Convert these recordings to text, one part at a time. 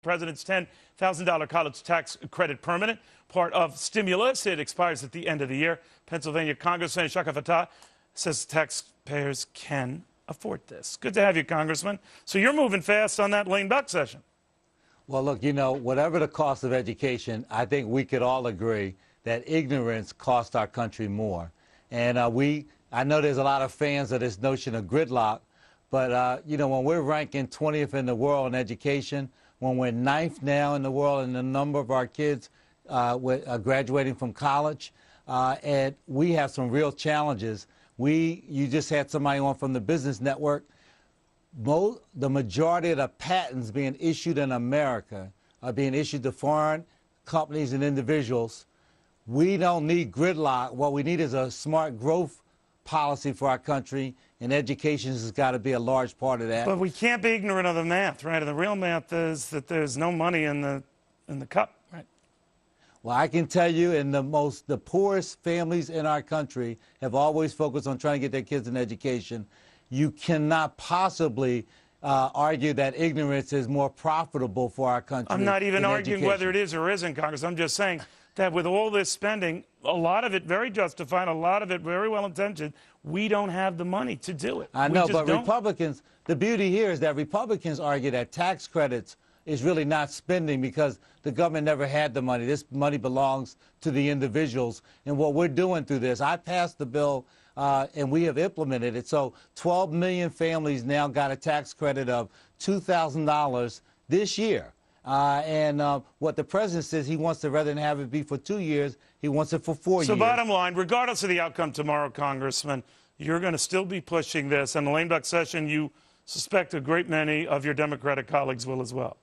President's $10,000 college tax credit permanent, part of stimulus. It expires at the end of the year. Pennsylvania Congressman Fattah says taxpayers can afford this. Good to have you, Congressman. So you're moving fast on that lame duck session. Well, look, whatever the cost of education, I think we could all agree that ignorance costs our country more. And I know there's a lot of fans of this notion of gridlock, but, when we're ranking 20th in the world in education, when we're 9th now in the world in the number of our kids graduating from college, and we have some real challenges. You just had somebody on from the Business Network. The majority of the patents being issued in America are being issued to foreign companies and individuals. We don't need gridlock. What we need is a smart growth policy for our country, and education has got to be a large part of that. But we can't be ignorant of the math, right? And the real math is that there's no money in the cup, right? Well, I can tell you, the poorest families in our country have always focused on trying to get their kids an education. You cannot possibly argue that ignorance is more profitable for our country. I'm not even arguing education. whether it is or isn't, Congress. I'm just saying that with all this spending, a lot of it very justified, a lot of it very well-intentioned, we don't have the money to do it. I know, but Republicans, the beauty here is that Republicans argue that tax credits is really not spending because the government never had the money. This money belongs to the individuals. And what we're doing through this, I passed the bill and we have implemented it. So 12 million families now got a tax credit of $2,000 this year. What the president says, he wants to, rather than have it be for 2 years, he wants it for 4 years. So bottom line, regardless of the outcome tomorrow, Congressman, you're going to still be pushing this. And the lame duck session, you suspect a great many of your Democratic colleagues will as well.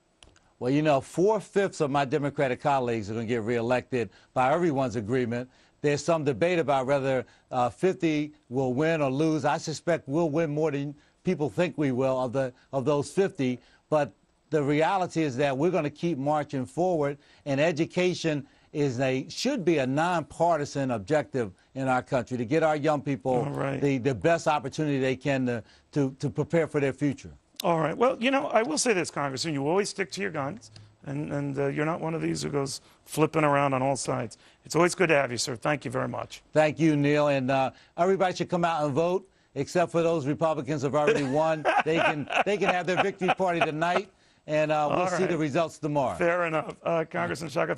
Well, 4/5 of my Democratic colleagues are going to get reelected by everyone's agreement. There's some debate about whether 50 will win or lose. I suspect we'll win more than people think we will of those 50. But the reality is that we're going to keep marching forward, and education should be a nonpartisan objective in our country to get our young people the best opportunity they can to prepare for their future. All right. Well, I will say this, Congressman, you always stick to your guns, and you're not one of these who goes flipping around on all sides. It's always good to have you, sir. Thank you very much. Thank you, Neil. And everybody should come out and vote, except for those Republicans who have already won. They can have their victory party tonight, and we'll see the results tomorrow. Fair enough. Congressman Shaka.